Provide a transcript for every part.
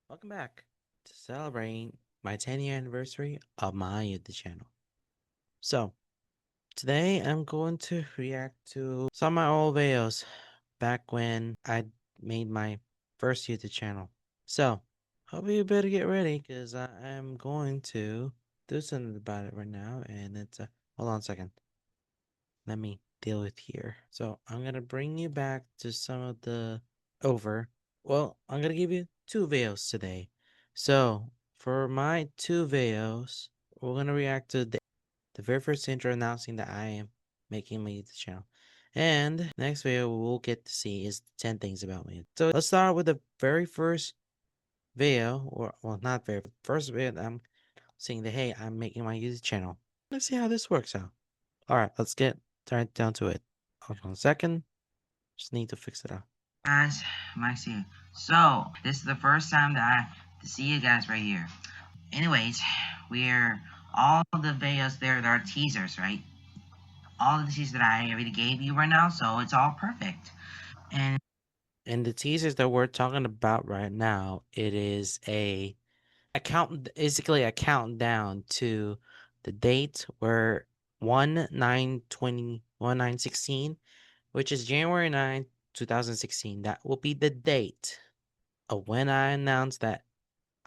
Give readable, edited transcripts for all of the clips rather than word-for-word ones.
Welcome back to celebrating my 10-year anniversary of my YouTube channel. So, today I'm going to react to some of my old videos back when I made my first YouTube channel. So, hope you better get ready because I am going to do something about it right now. And hold on a second. Let me deal with here. So, I'm going to bring you back to some of the over. Well, I'm going to give you two videos today. So, for my two videos, we're going to react to the very first intro announcing that I am making my YouTube channel. And next video we'll get to see is 10 things about me. So let's start with the very first video, or well, not very first video that I'm saying that hey, I'm making my YouTube channel. Let's see how this works out. All right, let's get right down to it. Hold on a second. Just need to fix it up. Guys, Max here. So, this is the first time that I to see you guys right here. Anyways, we're all the videos there are teasers, right? All the teasers that I already gave you right now, so it's all perfect. And And the teasers that we're talking about right now, it is basically a countdown to the date where 1/9/20 which is January 9th, 2016. That will be the date of when I announced that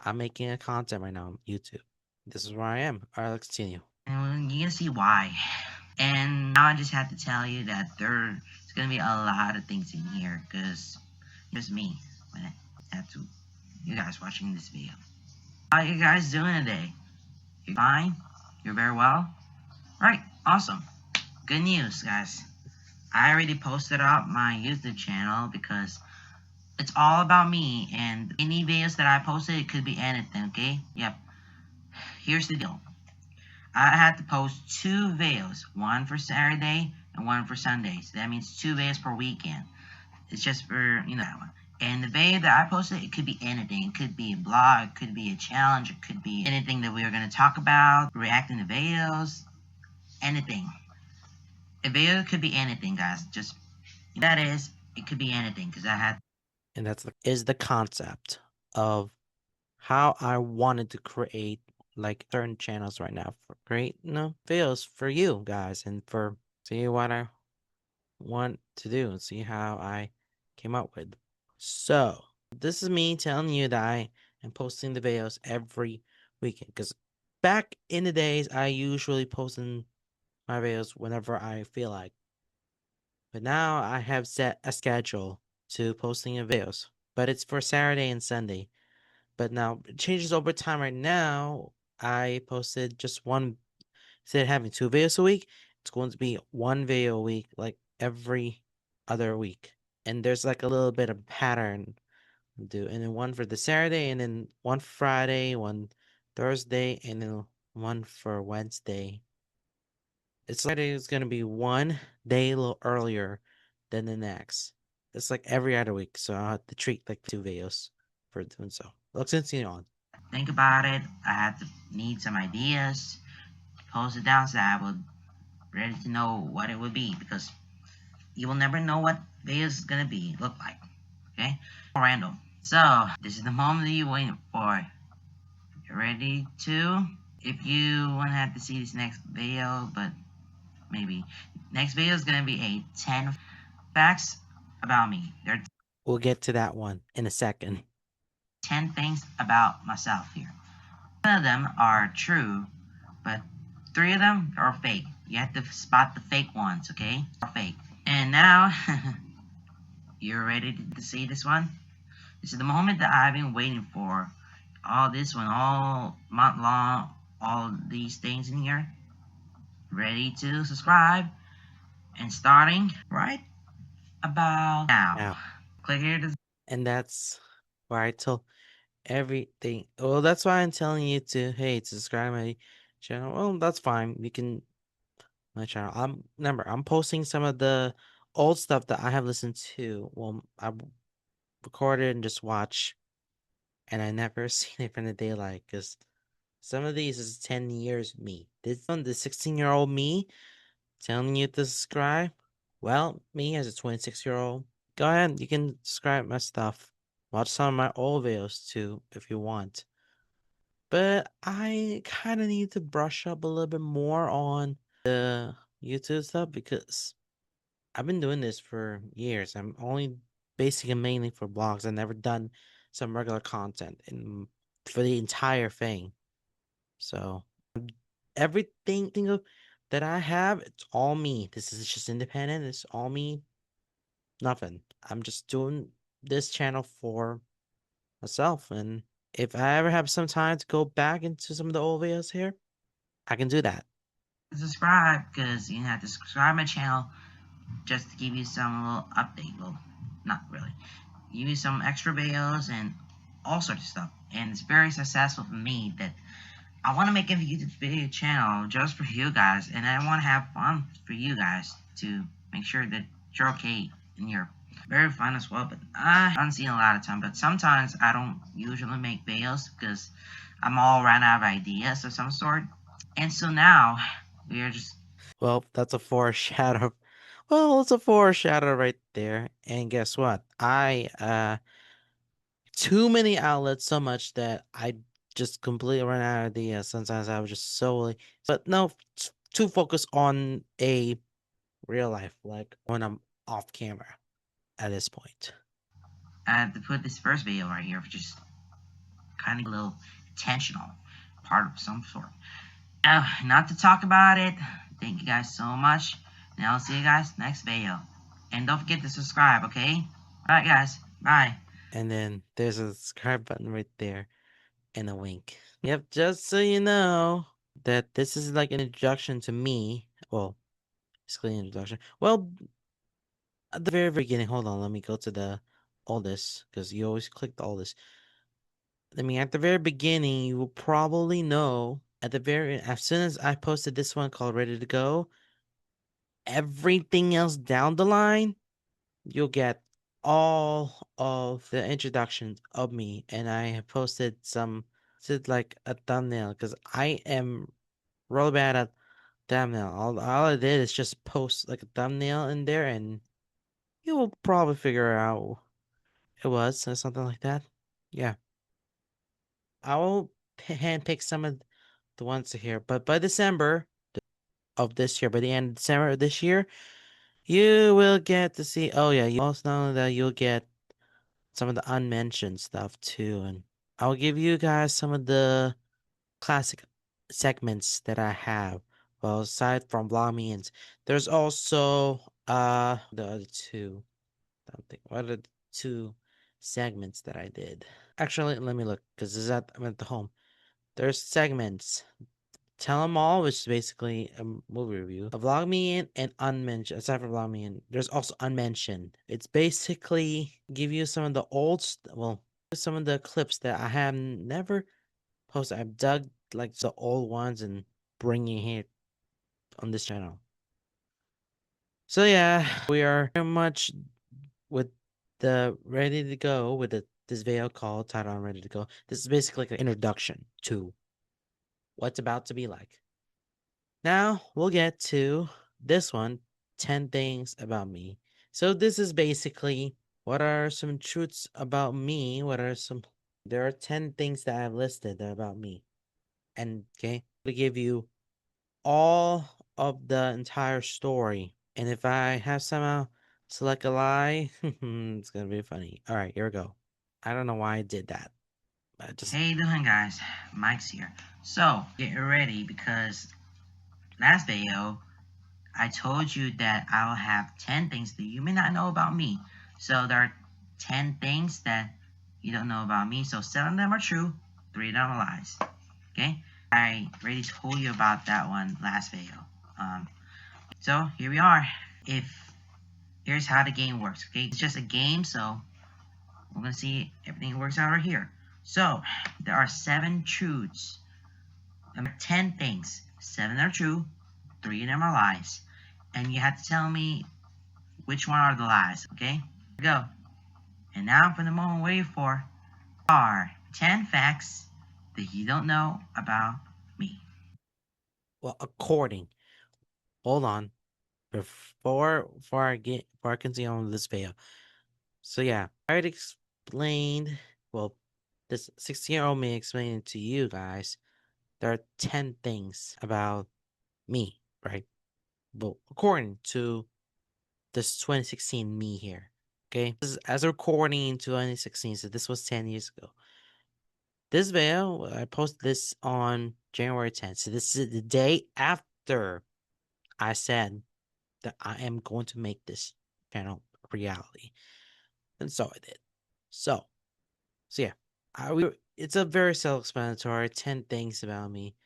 I'm making a content right now on YouTube. This is where I am. All right, let's continue. you're gonna see why. And now I just have to tell you that there's gonna be a lot of things in here, because just me when I have to you guys watching this video. How you guys doing today? You're fine? You're very well? Right, awesome. Good news, guys. I already posted up my YouTube channel because it's all about me, and any videos that I posted, it could be anything, okay? Yep. Here's the deal. I had to post two videos, one for Saturday and one for Sunday. So that means two videos per weekend. It's just for, that one. And the video that I posted, it could be anything. It could be a blog, it could be a challenge, it could be anything that we were going to talk about, reacting to videos, anything. A video could be anything, guys. Just, that is, it could be anything, because I had And is the concept of how I wanted to create like certain channels right now for create videos for you guys and for see what I want to do and see how I came up with. So this is me telling you that I am posting the videos every weekend because back in the days I usually posted my videos whenever I feel like. But now I have set a schedule to posting the videos. But it's for Saturday and Sunday. But now it changes over time. Right now, I posted just one instead of having two videos a week, it's going to be one video a week, like every other week. And there's like a little bit of pattern to do. And then one for the Saturday, and then one Friday, one Thursday, and then one for Wednesday. It's like it's gonna be one day a little earlier than the next. It's like every other week, so I'll have to treat like two videos for doing so. Let's continue on. to think about it. I had to need some ideas, post it down so I would ready to know what it would be, because you will never know what video is gonna be look like. Okay? Random. So this is the moment that you're waiting for. You ready to? If you wanna have to see this next video, but maybe next video is gonna be a 10 facts about me. There are We'll get to that one in a second. 10 things about myself here. None of them are true, but 3 of them are fake. You have to spot the fake ones, okay? Are fake. And now, you're ready to see this one? This is the moment that I've been waiting for. All this one, all month long, all these things in here. Ready to subscribe? And starting right about now. Now, Click here to and that's why I tell everything. Well, that's why I'm telling you to hey to subscribe my channel. Well, that's fine. You can my channel. I'm posting some of the old stuff that I have listened to. Well, I recorded and just watch, and I never seen it from the daylight because some of these is 10 years me. This one, the 16-year-old me telling you to subscribe. Well, me as a 26-year-old, go ahead. You can subscribe my stuff. Watch some of my old videos too if you want. But I kind of need to brush up a little bit more on the YouTube stuff because I've been doing this for years. I'm only basically mainly for blogs. I've never done some regular content for the entire thing. So everything that I have, it's all me. This is just independent. It's all me. Nothing. I'm just doing this channel for myself. And if I ever have some time to go back into some of the old videos here, I can do that. Subscribe because you have to subscribe my channel just to give you some little update. Well, not really. Give you some extra videos and all sorts of stuff. And it's very successful for me that I want to make a YouTube video channel just for you guys, and I want to have fun for you guys to make sure that you're okay and you're very fun as well. But I haven't seen a lot of time, but sometimes I don't usually make videos because I'm all ran out of ideas of some sort. And so now we are just Well, that's a foreshadow. Well, it's a foreshadow right there. And guess what? I too many outlets so much that I just completely run out of ideas. Sometimes I was just solely, but no, too focused on a real life, like when I'm off camera at this point. I have to put this first video right here, which is kind of a little intentional part of some sort. Not to talk about it. Thank you guys so much. And I'll see you guys next video. And don't forget to subscribe, okay? Alright guys, bye. And then there's a subscribe button right there and a wink. Yep, just so you know that this is like an introduction to me. Well, basically an introduction. Well, at the very beginning, hold on, let me go to the all this because you always click all this. I mean, at the very beginning, you will probably know at the very as soon as I posted this one called Ready to Go, everything else down the line, you'll get all of the introductions of me, and I have posted like a thumbnail because I am really bad at thumbnail. All I did is just post like a thumbnail in there, and you will probably figure out it was or something like that. Yeah, I will handpick some of the ones here, but by December of this year, by the end of December of this year, you will get to see. Oh yeah, you also know that you'll get some of the unmentioned stuff too, and I'll give you guys some of the classic segments that I have. Well, aside from Vlogmians, there's also the other two. I don't think what are the two segments that I did. Actually, let me look because I'm at the home. There's segments. Tell 'em all, which is basically a movie review. A Vlogme and Unmentioned. Aside from Vlogme, and there's also Unmentioned. It's basically give you some of the some of the clips that I have never posted. I've dug like the old ones and bringing it on this channel. So yeah, we are very much with the ready to go with this video called title on Ready to Go. This is basically like an introduction to what's about to be like. Now we'll get to this one 10 things about me. So, this is basically what are some truths about me? There are 10 things that I've listed about me. And, okay, to give you all of the entire story. And if I have somehow select a lie, it's gonna be funny. All right, here we go. I don't know why I did that. I just Hey, you doing guys? Mike's here. So, get ready because last video I told you that I'll have 10 things that you may not know about me. So there are 10 things that you don't know about me. So 7 of them are true, 3 of them are lies. Okay? I already told you about that one last video. So here we are. Here's how the game works. Okay, it's just a game, so we're gonna see everything works out right here. So there are 7 truths. 10 things. 7 are true, 3 of them are lies. And you have to tell me which one are the lies, okay? Here we go. And now for the moment waiting for are 10 facts that you don't know about me. according. Hold on. Before I continue on with this video. So yeah, I already explained, well, this 16-year-old me explained to you guys, there are 10 things about me, right? Well, according to this 2016 me here. Okay, this is as recording in 2016, so this was 10 years ago. This video, I posted this on January 10th. So this is the day after I said that I am going to make this channel a reality. And so I did. So yeah, it's a very self-explanatory 10 things about me.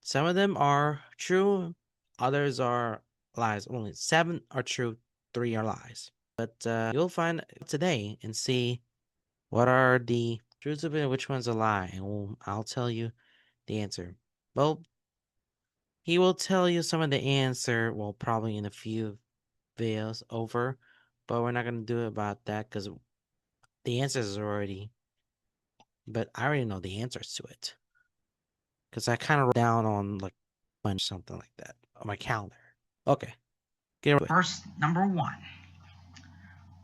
Some of them are true, others are lies. Only 7 are true, 3 are lies. But you'll find today and see what are the truths of it and which one's a lie, and I'll tell you the answer. Well, he will tell you some of the answer, well, probably in a few videos over, but we're not gonna do it about that because the answers are already. But I already know the answers to it because I kind of wrote down on like something like that on my calendar. Okay, get it. First, number one.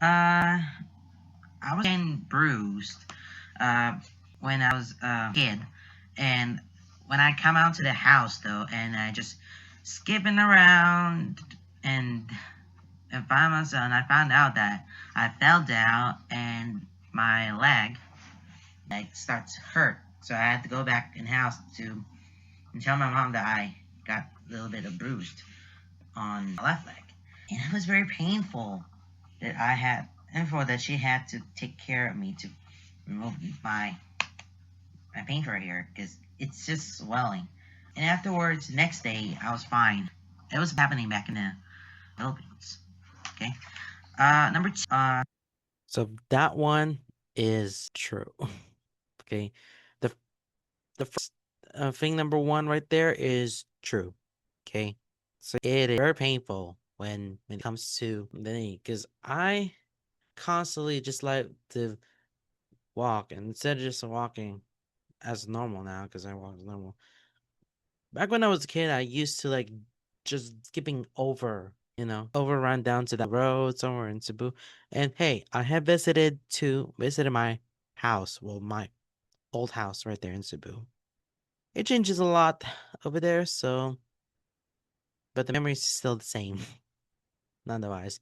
I was getting bruised when I was a kid, and when I come out to the house though, and I just skipping around and find myself, and I found out that I fell down and my leg like starts to hurt, so I had to go back in the house to and tell my mom that I got a little bit of bruised on my left leg, and it was very painful that I had, and for that she had to take care of me to remove my pain right here because it's just swelling. And afterwards, next day, I was fine. It was happening back in the Philippines. Okay. Number two. So that one is true. Okay, the the first thing number one right there is true. Okay, so it is very painful when it comes to the knee because I constantly just like to walk, and instead of just walking as normal now because I walk as normal. Back when I was a kid, I used to like just skipping over, overrun down to that road somewhere in Cebu. And hey, I have visited my house, well, my old house right there in Cebu. It changes a lot over there, so but the memory is still the same, nonetheless.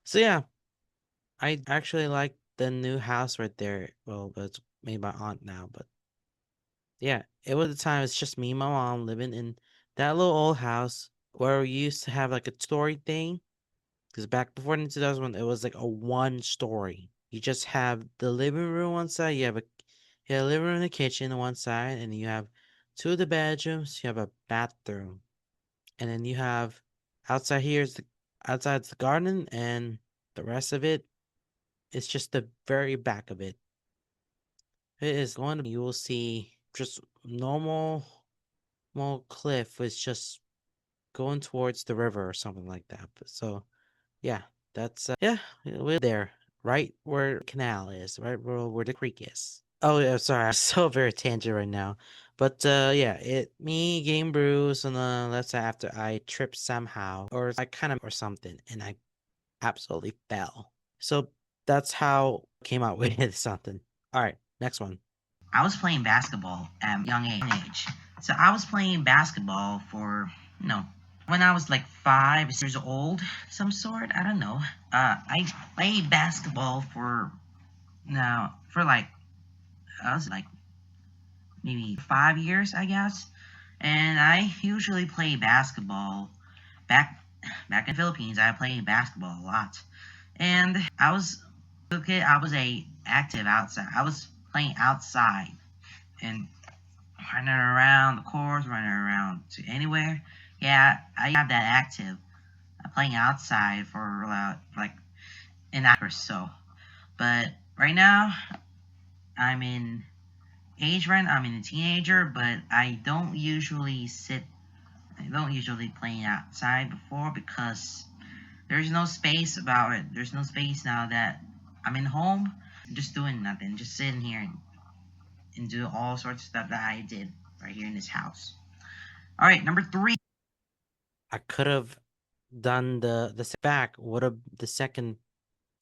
So yeah, I actually like the new house right there. Well, it's made by aunt now, but yeah, it was the time. It's just me and my mom living in that little old house where we used to have like a story thing. Because back before in 2001, it was like a one story. You just have the living room on one side. You have a living room and a kitchen on one side, and you have two of the bedrooms. You have a bathroom, and then you have outside here is the outside's the garden, and the rest of it is just the very back of it. It is going to be, you will see just normal cliff was just going towards the river or something like that. But so yeah, that's yeah, we're there, right where the canal is, right where the creek is. Oh yeah, sorry, I'm so very tangent right now. But yeah, it me getting bruised on the left side after I tripped somehow, or I kind of or something, and I absolutely fell. So that's how I came out with something. All right, next one. I was playing basketball at a young age. So I was playing basketball for, when I was like 5 years old, some sort. I don't know. I played basketball for like I was like maybe 5 years, I guess. And I usually play basketball back back in the Philippines. I played basketball a lot, and I was okay. I was a active outside. I was playing outside and running around the course, running around to anywhere. Yeah, I have that active. Playing outside for like an hour or so. But right now, I'm in I'm in a teenager, but I don't usually play outside before because there's no space about it. There's no space now that I'm in home, just doing nothing, just sitting here and do all sorts of stuff that I did right here in this house. All right, number three. I could have done the back. What a the second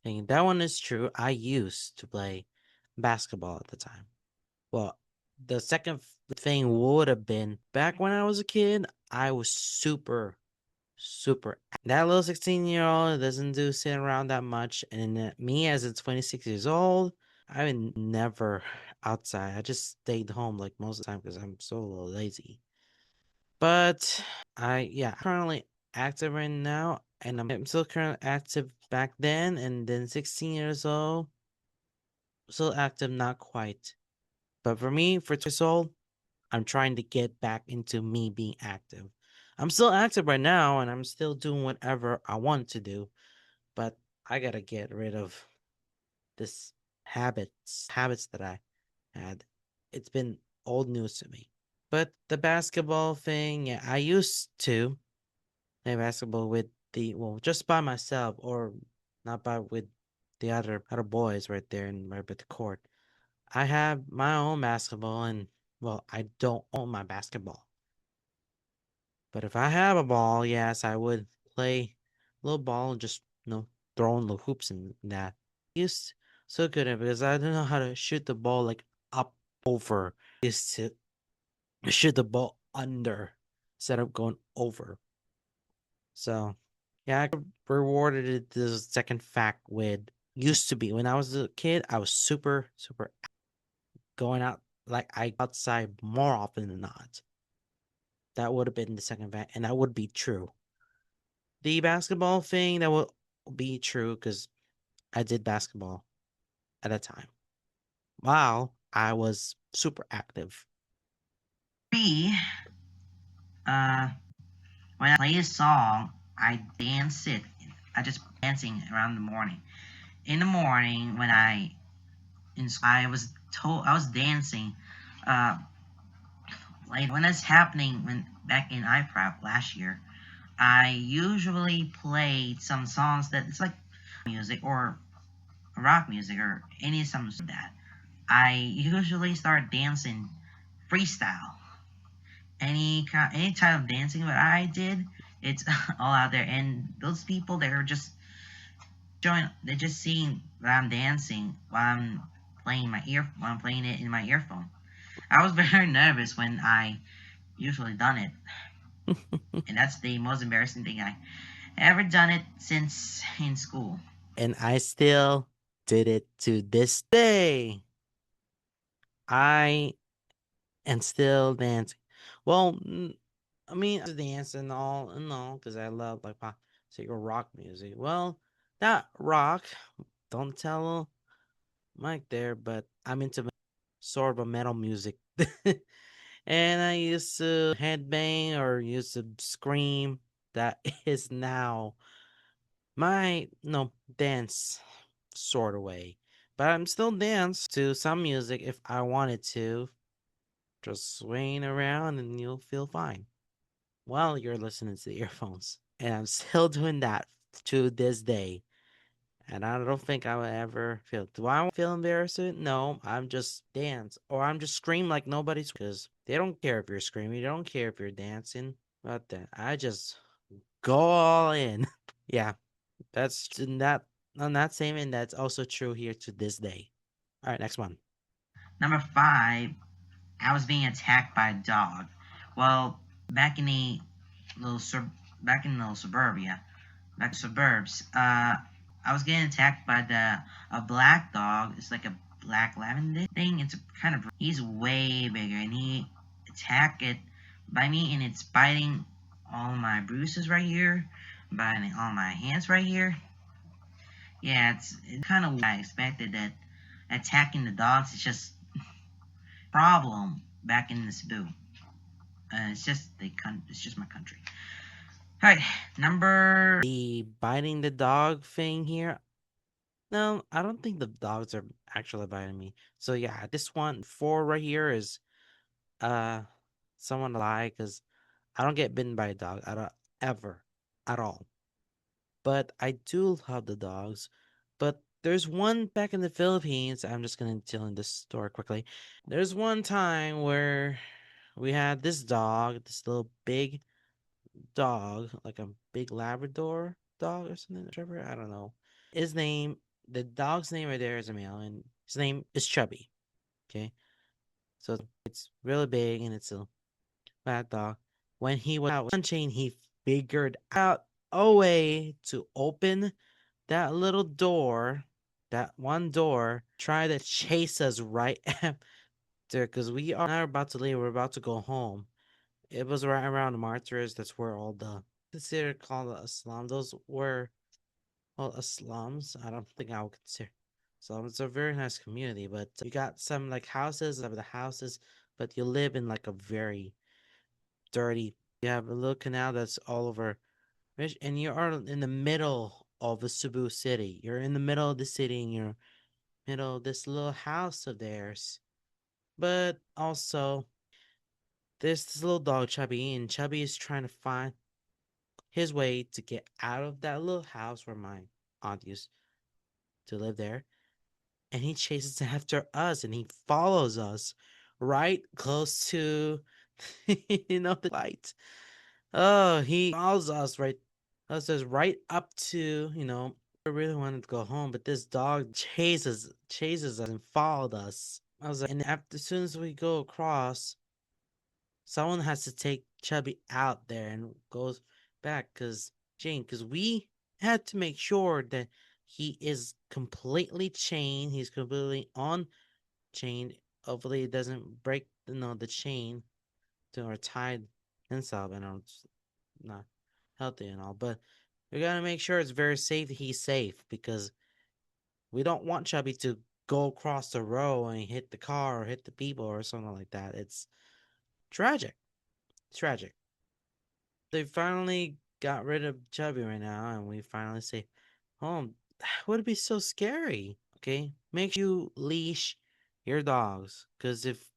And that one is true. I used to play basketball at the time. Well, the second thing would have been back when I was a kid, I was super. That little 16-year-old doesn't do sit around that much. And then me, as a 26 years old, I would never outside. I just stayed home like most of the time because I'm so lazy. But currently active right now, and I'm still currently active back then, and then 16 years old, still active, not quite. But for me, for 2 years old, I'm trying to get back into me being active. I'm still active right now, and I'm still doing whatever I want to do, but I gotta get rid of this habits that I had. It's been old news to me. But the basketball thing, yeah, I used to play basketball with just by myself or not by with the other boys right there and right at the court. I have my own basketball and I don't own my basketball. But if I have a ball, yes, I would play a little ball and just throwing the hoops and that. Used so good at it because I don't know how to shoot the ball like up over. Used to shoot the ball under instead of going over. So yeah, I rewarded it the second fact with used to be when I was a kid, I was super going out like I outside more often than not. That would have been the second fact, and that would be true. The basketball thing that will be true because I did basketball at a time while I was super active. Me, uh, when I play a song, I dance it. I just dancing around the morning. In the morning, when I was told I was dancing, uh, like when it's happening when back in iPrep last year, I usually played some songs that it's like music or rock music or any some of that. I usually start dancing freestyle. Any type of dancing that I did, it's all out there. And those people that are just they're just seeing that I'm dancing while I'm playing it in my earphone. I was very nervous when I usually done it, and that's the most embarrassing thing I ever done it since in school. And I still did it to this day. I am still dancing. Well, I mean, I dance and all because I love like pop, say rock music. Well, not rock. Don't tell Mike there, but I'm into sort of a metal music. And I used to headbang or used to scream. That is now my dance sort of way. But I'm still dance to some music if I wanted to. Just swaying around and you'll feel fine while you're listening to the earphones. And I'm still doing that to this day. And I don't think I would ever feel. Do I feel embarrassed? No, I'm just dance or I'm just scream like nobody's because they don't care if you're screaming. They don't care if you're dancing. But then I just go all in. Yeah, that's in that on that same end. That's also true here to this day. All right, next one. Number five, I was being attacked by a dog. Well, back in the little sur- back in the suburbia, back suburbs, I was getting attacked by the a black dog. It's like a black lavender thing. It's a kind of he's way bigger, and he attacked it by me, and it's biting all my bruises right here, biting all my hands right here. Yeah, it's kind of I expected that attacking the dogs is just problem back in Cebu. It's just my country. All right, number. The biting the dog thing here. No, I don't think the dogs are actually biting me. So yeah, this one four right here is uh someone lie because I don't get bitten by a dog. I don't ever at all. But I do love the dogs. But there's one back in the Philippines. I'm just gonna tell you this story quickly. There's one time where we had this dog, this little big dog, like a big Labrador dog or something, whatever. I don't know his name. the dog's name right there is a male, and his name is Chubby. Okay, so it's really big and it's a bad dog. When he was out lunching, he figured out a way to open that little door, that one door, try to chase us right after because we are not about to leave. We're about to go home. It was right around the martyrs. That's where all the considered called a slum. Those were all slums. I don't think I would consider slums. It's a very nice community, but you got some like houses of the houses, but you live in like a very dirty. You have a little canal that's all over, and you are in the middle of the Cebu city. You're in the middle of the city, and you're middle of this little house of theirs. But also, there's this little dog, Chubby, and Chubby is trying to find his way to get out of that little house where my aunt used to live there. And he chases after us and he follows us right close to the light. Oh, he follows us right up to, I really wanted to go home, but this dog chases us and followed us. I was like, and after as soon as we go across, someone has to take Chubby out there and goes back because we had to make sure that he is completely chained. He's completely on chain. Hopefully, it doesn't break the chain to or tied himself. And it's not healthy and all, but we gotta make sure it's very safe. He's safe because we don't want Chubby to go across the road and hit the car or hit the people or something like that. It's tragic. Tragic. They finally got rid of Chubby right now, and we finally say, "Home." Would it be so scary? Okay, make sure you leash your dogs, because if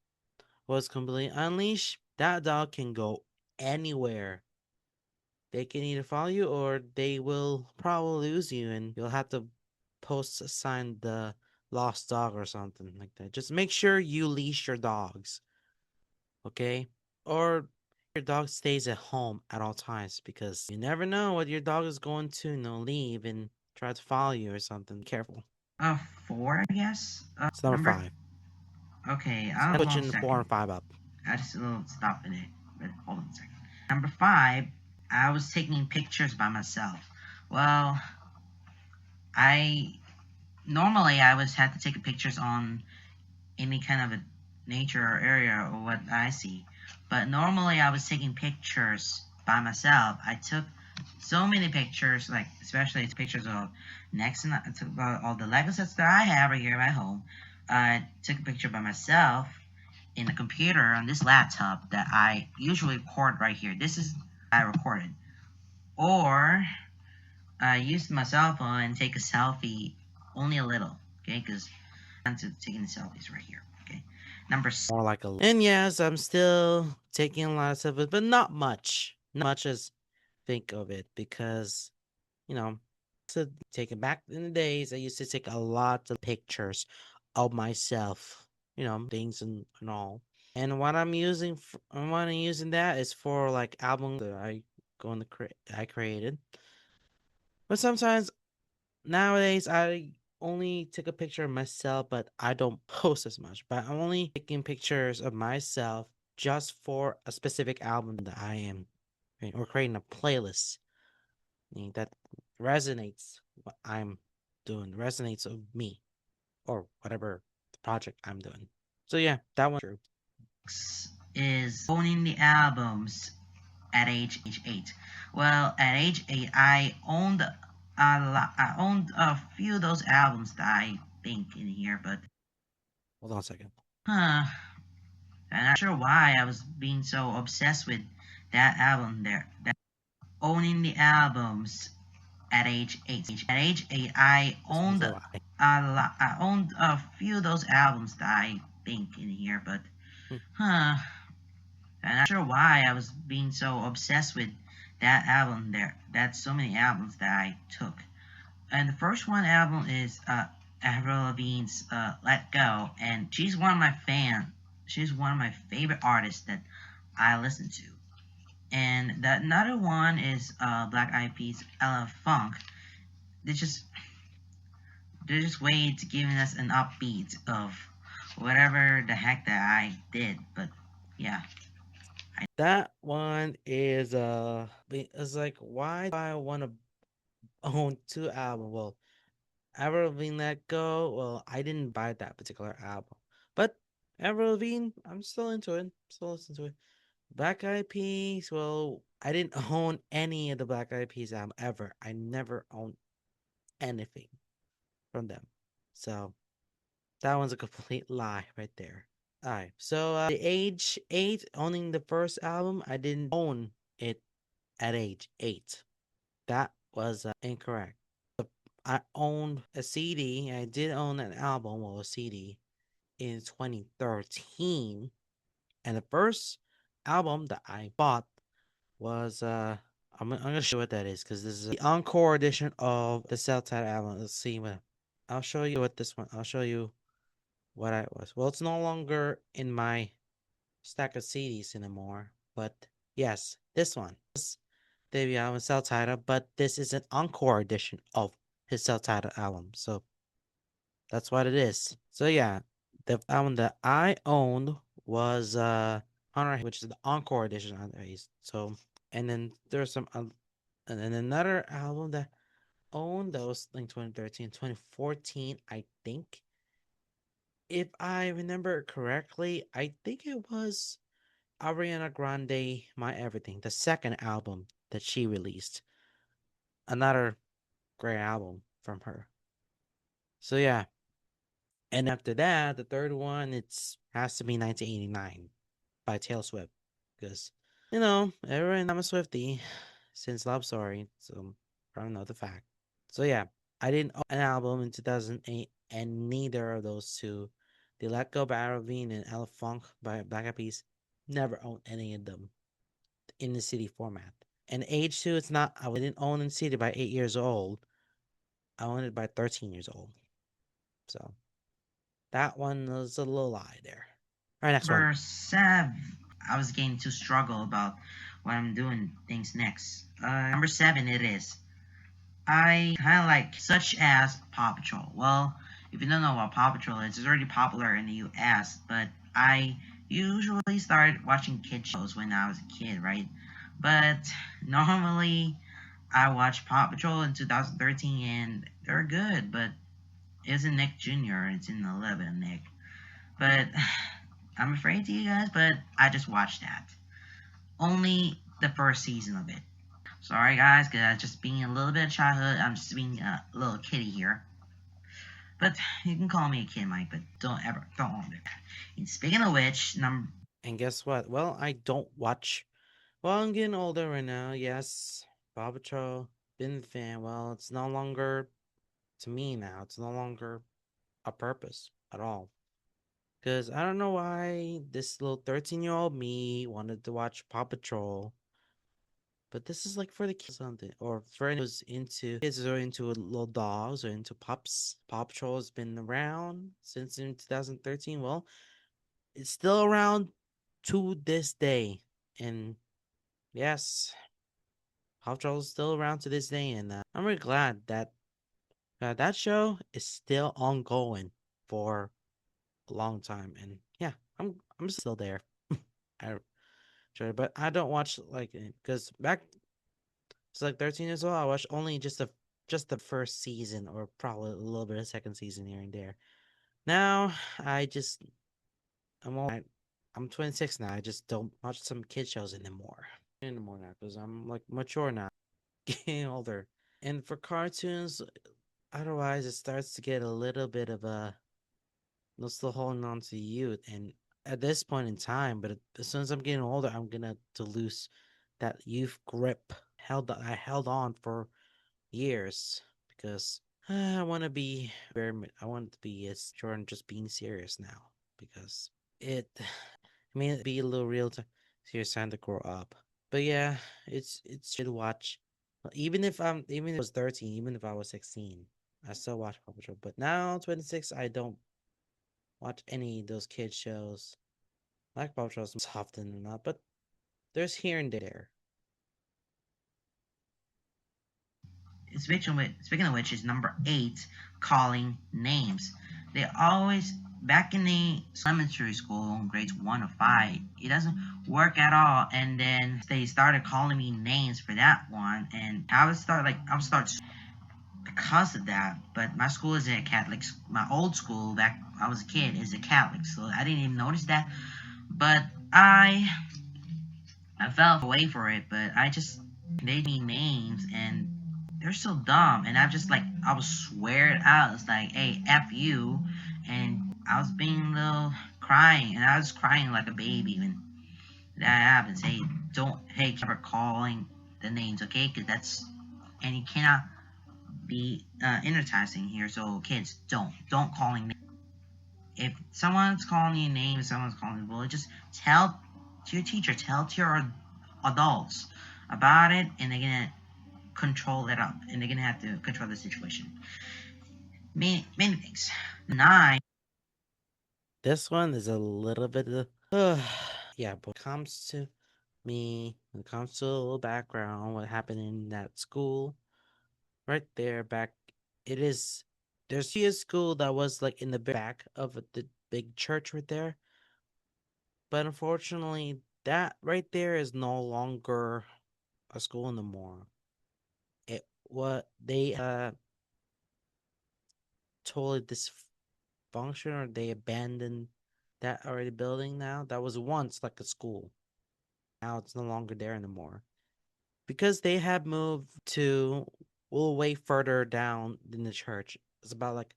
was completely unleashed, that dog can go anywhere. They can either follow you or they will probably lose you, and you'll have to post sign the lost dog or something like that. Just make sure you leash your dogs, okay? Or your dog stays at home at all times because you never know what your dog is going to, leave and try to follow you or something. Be careful. Uh, four, I guess. It's number Number. 5. Okay, So hold on a switching 4 second. and 5 up. I just a little stop in it. But hold on a second. Number five, I was taking pictures by myself. Well, I normally I was had to take pictures on any kind of a nature or area or what I see. But normally I was taking pictures by myself. I took so many pictures, like especially pictures of next and all the Lego sets that I have right here at my home. I took a picture by myself in the computer on this laptop that I usually record right here. This is I recorded. Or I used my cell phone and take a selfie only a little, okay? Because I'm taking the selfies right here, okay? Number More like a. And yes, I'm still taking a lot of it, but not much. Not much as think of it because, you know, to take it back in the days, I used to take a lot of pictures of myself, things and all. And what I'm using that is for like album that I created. But sometimes nowadays I only take a picture of myself, but I don't post as much. But I'm only taking pictures of myself just for a specific album that I am or creating a playlist that resonates what I'm doing, resonates of me or whatever the project I'm doing. So yeah, that one's true. is owning the albums at age 8. Well, at age 8, I owned I owned a few of those albums that I think in here, but Hold on a second. huh, I'm not sure why I was being so obsessed with that album there. Owning the albums at age 8. At age 8, I This one's owned a lie. I owned a few of those albums that I think in here, but Hmm. huh, I'm not sure why I was being so obsessed with that album there. That's so many albums that I took. And the first one album is Avril Lavigne's "Let Go," and she's one of my fans. She's one of my favorite artists that I listen to. And the another one is Black Eyed Peas' "Ella Funk." They just They're just way to giving us an upbeat of whatever the heck that I did. But yeah, That one is it's like, why do I want to own two albums? Well, Avril Lavigne Let Go. Well, I didn't buy that particular album, but Avril Lavigne, I'm still into it. Still listen to it. Black Eyed Peas. Well, I didn't own any of the Black Eyed Peas album ever. I never owned anything from them. So that one's a complete lie right there. Alright, so the age 8, owning the first album, I didn't own it at age 8. That was incorrect. I owned a CD. I did own an album or a CD in 2013. And the first album that I bought was I'm gonna show you what that is because this is the encore edition of the Cell Title album. Let's see what I'll show you what this one. I'll show you what I was. Well, it's no longer in my stack of CDs anymore, but yes, this one. This debut album, Cell Title, but this is an encore edition of his Cell Title album. So that's what it is. So yeah, the album that I owned was Honor, which is the encore edition on these. So and then there's some and then another album that owned that was like 2013, 2014, I think. If I remember correctly, I think it was Ariana Grande, My Everything, the second album that she released. Another great album from her. So yeah, and after that, the third one it's has to be 1989 by Taylor Swift because everyone I'm a Swiftie since Love Story, so probably know the fact. So yeah, I didn't own an album in 2008, and neither of those two, the Let Go by Ravine and Ella Funk by Black Eyed Peas, never owned any of them in the CD format. And age two, it's not. I didn't own in CD by 8 years old. I owned it by 13 years old. So that one was a little lie there. All right, next one. number 7. I was getting to struggle about what I'm doing things next. Number 7 it is. I kind of like such as Paw Patrol. Well, if you don't know what Paw Patrol is, it's already popular in the U.S. But I usually started watching kid shows when I was a kid, right? But normally I watched Paw Patrol in 2013 and they're good, but it isn't Nick Jr. It's in 11 Nick. But I'm afraid to you guys, but I just watched that. Only the first season of it. Sorry guys, cause just being a little bit of childhood. I'm just being a little kiddie here. But you can call me a kid, Mike. But don't do that. And speaking of which, number And guess what? Well, I don't watch. Well, I'm getting older right now. Yes, Paw Patrol, been a fan. Well, it's no longer to me now. It's no longer a purpose at all. Because I don't know why this little 13-year-old me wanted to watch Paw Patrol. But this is like for the kids or something. Or for anyone who's into kids who are into little dogs or into pups. Paw Patrol has been around since in 2013. Well, it's still around to this day. And yes, Paw Patrol is still around to this day. And I'm really glad that that show is still ongoing for a long time. And yeah, I'm still there. I enjoy it, but I don't watch like because back it's like 13 years old. I watched only just the first season or probably a little bit of second season here and there. Now I just I'm all, I'm 26 now. I just don't watch some kid shows anymore now because I'm like mature now, getting older. And for cartoons, otherwise it starts to get a little bit of a still holding on to youth. And at this point in time, but as soon as I'm getting older, I'm gonna to lose that youth grip I held on for years because I want to be I want to be as sure and just being serious now because I mean, it'd be a little real to serious time to grow up. But yeah, it's should watch. Even if I was 13, even if I was 16, I still watch Paw Patrol. But now 26, I don't watch any of those kids shows. Like Paw Patrol often than not, but there's here and there. speaking of which, is number 8, calling names. They always, back in the elementary school, grades 1 to 5, it doesn't work at all. And then they started calling me names for that one, and I would start because of that. But my school is a Catholic. My old school back when I was a kid is a Catholic, so I didn't even notice that. But I fell away for it. But I just they me names, and they're so dumb. And I was swear out. It's like, hey, f you, and I was being a little crying, and I was crying like a baby when that happens. Hey, don't ever calling the names, okay? Because that's, and you cannot be entertaining here. So kids, don't calling. If someone's calling you a name, if someone's calling you a bully, just tell to your teacher, tell to your adults about it, and they're gonna control it up, and they're gonna have to control the situation. Many things. 9. This one is a little bit of yeah, but when it comes to me, when it comes to a little background, what happened in that school, right there, back, it is, there's a school that was like in the back of the big church right there. But unfortunately, that right there is no longer a school anymore. It what they totally dysfunction, or they abandoned that already building now. That was once like a school. Now it's no longer there anymore. Because they have moved to a little way further down than the church. It's about like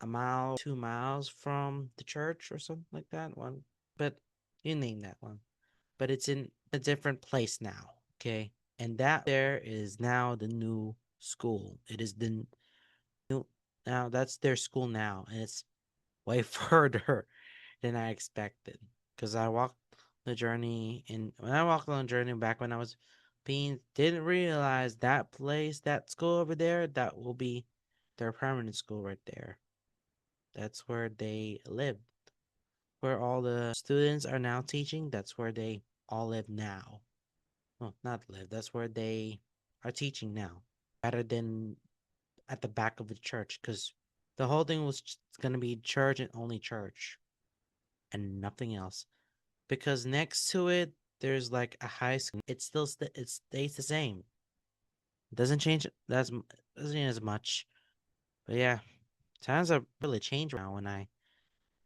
a mile, 2 miles from the church or something like that one. But you name that one. But it's in a different place now. Okay. And that there is now the new school. It is the new, now that's their school now. And it's way further than I expected. Because I walked the journey, and when I walked on the journey back when I was being, didn't realize that place, that school over there, that will be their permanent school right there. That's where they live. Where all the students are now teaching, that's where they all live now. Well, not live, that's where they are teaching now. Rather than at the back of the church, because the whole thing was going to be church and only church and nothing else. Because next to it, there's like a high school. It stays the same. It doesn't change. Doesn't change as much. But yeah, times have really changed now. When I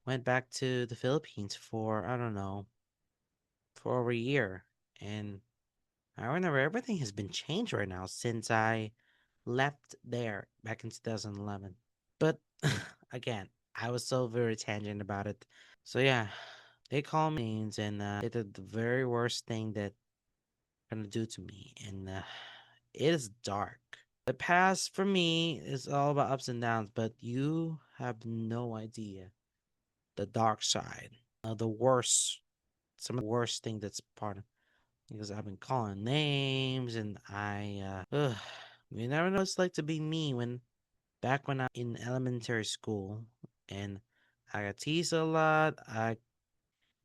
went back to the Philippines for, I don't know, for over a year, and I remember everything has been changed right now since I left there back in 2011. But again, I was so very tangent about it. So yeah, they call me names, and they did the very worst thing that gonna do to me, and it is dark. The past for me is all about ups and downs, but you have no idea the dark side, the worst, some of the worst thing that's part of, because I've been calling names, and you never know what it's like to be me when back when I in elementary school, and I got teased a lot. I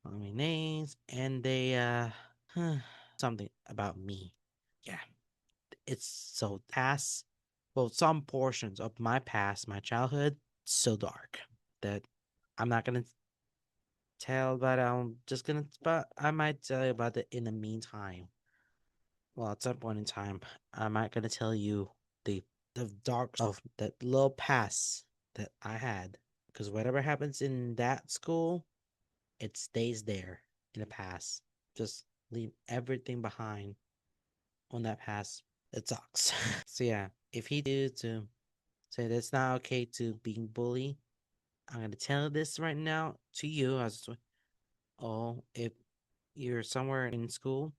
call me names, and they something about me. Yeah, it's so past, well, some portions of my past, my childhood, so dark that I'm not gonna tell, but I'm just gonna, but I might tell you about it in the meantime. Well, at some point in time, I'm not gonna tell you the the dark of that little past that I had, because whatever happens in that school, it stays there in the past. Just leave everything behind on that past. It sucks. So yeah, if he did to say that it's not okay to being bullied, I'm gonna tell this right now to you as, oh, if you're somewhere in school,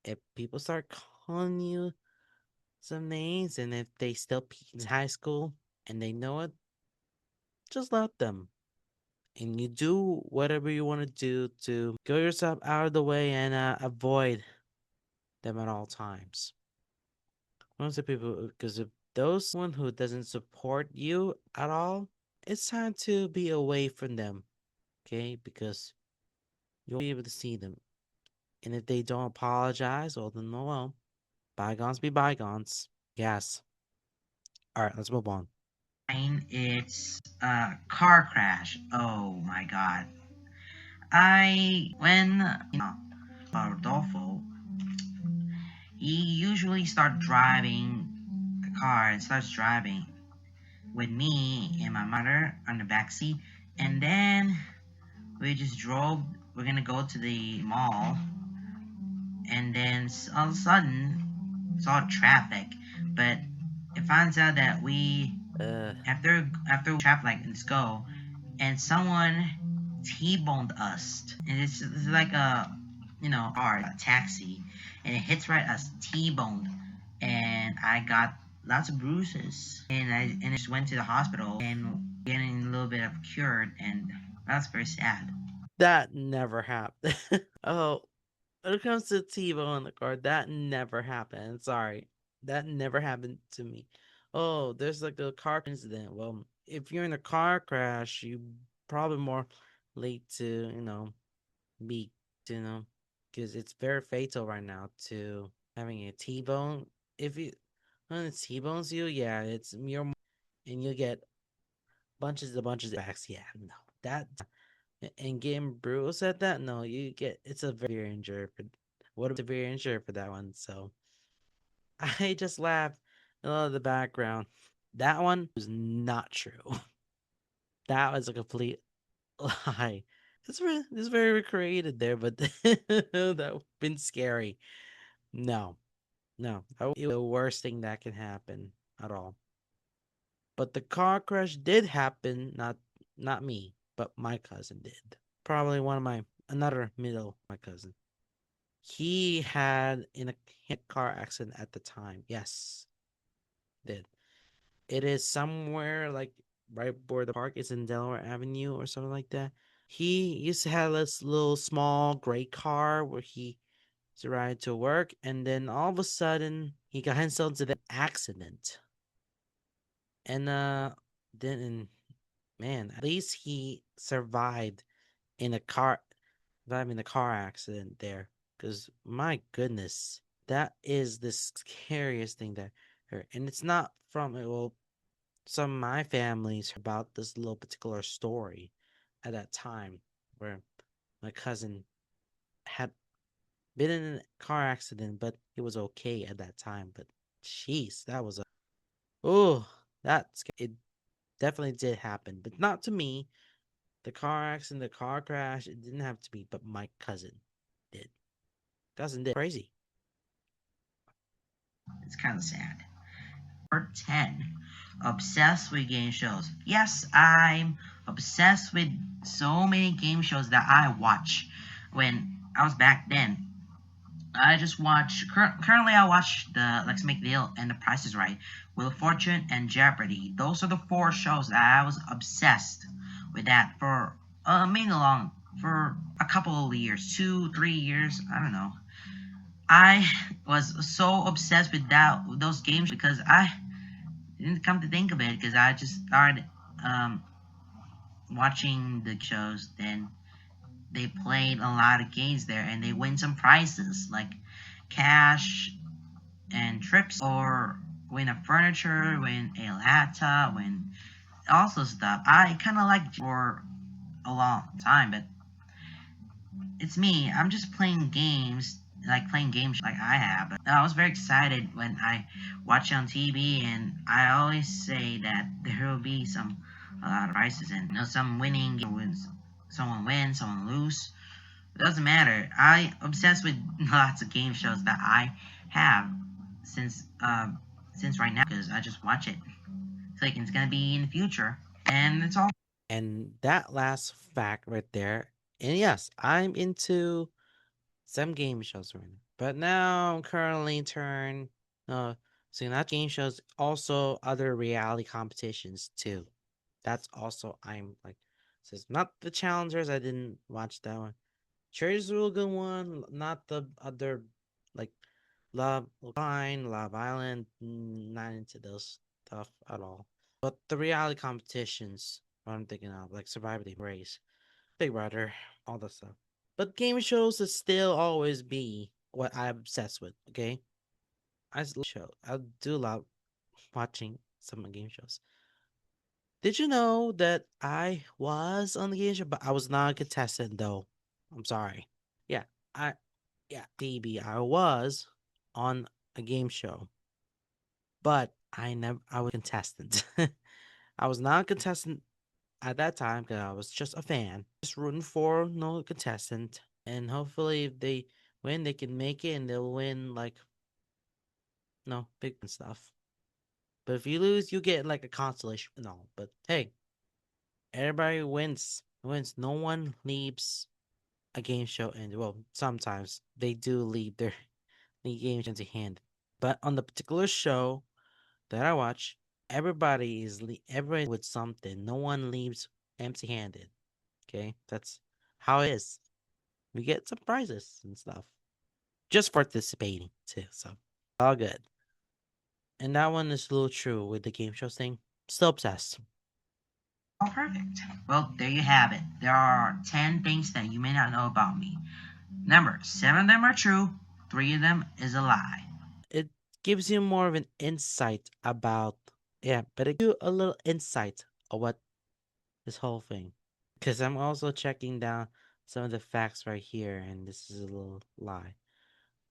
if people start calling you some names, and if they still peak in high school and they know it, just let them. And you do whatever you want to do to get yourself out of the way, and avoid them at all times. Most of the people, because if those one who doesn't support you at all, it's time to be away from them, okay? Because you won't be able to see them. And if they don't apologize, well, then, oh well, bygones be bygones. Yes. All right, let's move on. Mine, it's a car crash. Oh my god. Rodolfo, he usually starts driving the car and starts driving with me and my mother on the back seat. And then we just drove. We're gonna go to the mall, and then all of a sudden saw traffic. But it finds out that we Uh, after traffic like let's go, and someone T-boned us, and it's like a car, a taxi, and it hits right us T-boned, and I got lots of bruises, and I just went to the hospital and getting a little bit of cured, and that's very sad. that never happened. Oh, when it comes to TiVo in the car, that never happened. Sorry. That never happened to me. Oh, there's like a car incident. Well, if you're in a car crash, you probably more late to, be, you know, because it's very fatal right now to having a T-bone. If you when it T-bones you, yeah, it's you're and you get bunches of backs. Yeah, no, that and getting bruised at that, no, you get it's a very severe injury for what a severe injury for that one. So I just laughed a lot of the background. That one was not true. That was a complete lie. It's very recreated there, but that would have been scary. No, no, that would be the worst thing that can happen at all. But the car crash did happen, not me, but my cousin did. Probably one of my another middle my cousin. He had in a car accident at the time. Yes, did. It is somewhere like right where the park is in Delaware Avenue or something like that. He used to have this little small gray car where he used to ride to work, and then all of a sudden he got himself into the accident. And then man, at least he survived in a car surviving the car accident there. Cause my goodness, that is the scariest thing that hurt. And it's not from well, some of my families heard about this little particular story at that time where my cousin had been in a car accident, but he was okay at that time. But jeez, that was a oh, that's it definitely did happen, but not to me. The car accident, the car crash, it didn't have to be, but my cousin did. Cousin did. Crazy. It's kind of sad. Number 10. Obsessed with game shows. Yes, I'm obsessed with so many game shows that I watch when I was back then. I just watch. Currently, I watch the Let's Make the Deal and The Price is Right, Wheel of Fortune, and Jeopardy. Those are the four shows that I was obsessed with that for mainly long for a couple of years, 2, 3 years. I don't know. I was so obsessed with those games because I didn't come to think of it because I just started um, watching the shows. Then they played a lot of games there, and they win some prizes like cash and trips, or win a furniture, win a laptop, win also stuff. I kind of like for a long time, but it's me. I'm just playing games, like playing games like I have. But I was very excited when I watch it on TV, and I always say that there will be a lot of prizes, and some winning, someone wins, someone lose. It doesn't matter. I obsessed with lots of game shows that I have since right now because I just watch it. It's like it's gonna be in the future, and it's all. And that last fact right there. And yes, I'm into some game shows right now. But now I'm currently turned so not game shows, also other reality competitions too. That's also I'm like says not the challengers, I didn't watch that one. Cherry's a real good one, not the other like Love Island, not into those stuff at all. But the reality competitions, what I'm thinking of, like Survivor the Race, Big Brother, all that stuff. But game shows will still always be what I'm obsessed with, okay? I do love watching some game shows. Did you know that I was on the game show, but I was not a contestant though? I'm sorry. Yeah, I yeah, maybe I was on a game show, but I was a contestant. I was not a contestant at that time because I was just a fan, just rooting for no contestant, and hopefully if they win, they can make it and they'll win like no big stuff. But if you lose, you get like a consolation and all. But hey, everybody wins. No one leaves a game show, and well, sometimes they do leave their the game empty handed. But on the particular show that I watch, everybody with something. No one leaves empty handed. Okay, that's how it is. We get some prizes and stuff just for participating too. So all good. And that one is a little true with the game shows thing. Still obsessed. Oh, perfect. Well, there you have it. There are 10 things that you may not know about me. Number 7 of them are true, 3 of them is a lie. It gives you more of an insight about yeah, but it gives you a little insight of what this whole thing. Because I'm also checking down some of the facts right here, and this is a little lie.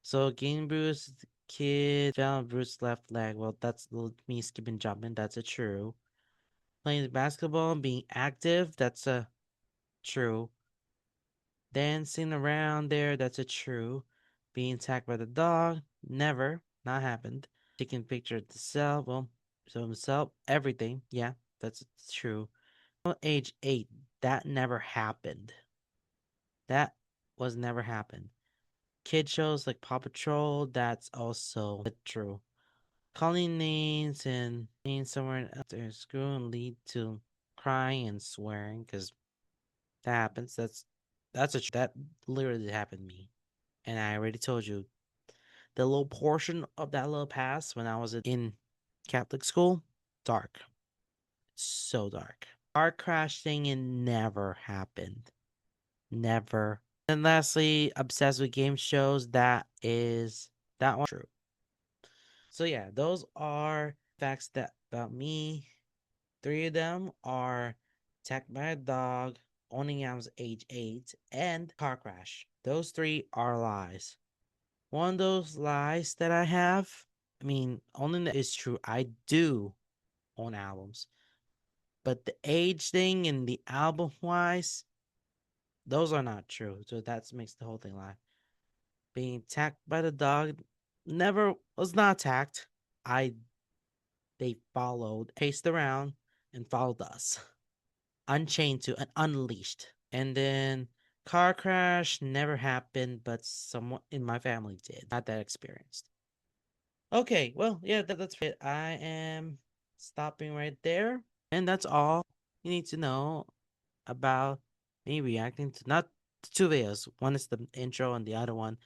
So, getting Bruce, the kid fell on Bruce's left leg. Well, that's me skipping jumping. That's a true. Playing basketball and being active. That's a true. Dancing around there. That's a true. Being attacked by the dog. Never. Not happened. Taking picture of the cell. Well, so himself. Everything. Yeah, that's true. Well, age 8. That never happened. That was never happened. Kid shows like Paw Patrol, that's also true. Calling names and being somewhere after school and lead to crying and swearing because that happens. That literally happened to me. And I already told you the little portion of that little past when I was in Catholic school, dark, so dark. Car crash thing it never happened. Never. And lastly, obsessed with game shows. That one true. So yeah, those are facts that about me. 3 of them are attacked by a dog, owning I was age 8, and car crash. Those 3 are lies. One of those lies that I have, I mean, only that is true. I do own albums. But the age thing and the album wise, those are not true. So that makes the whole thing lie. Being attacked by the dog never was not attacked. I They followed, paced around, and followed us. Unchained to and unleashed. And then car crash never happened, but someone in my family did. Not that experienced. Okay, well, yeah, that's it. I am stopping right there. And that's all you need to know about me reacting to not to 2 videos. One is the intro and the other one,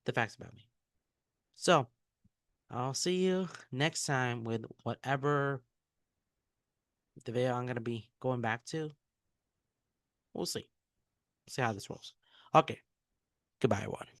the facts about me. So I'll see you next time with whatever the video I'm gonna be going back to. We'll see. See how this rolls. Okay. Goodbye, everyone.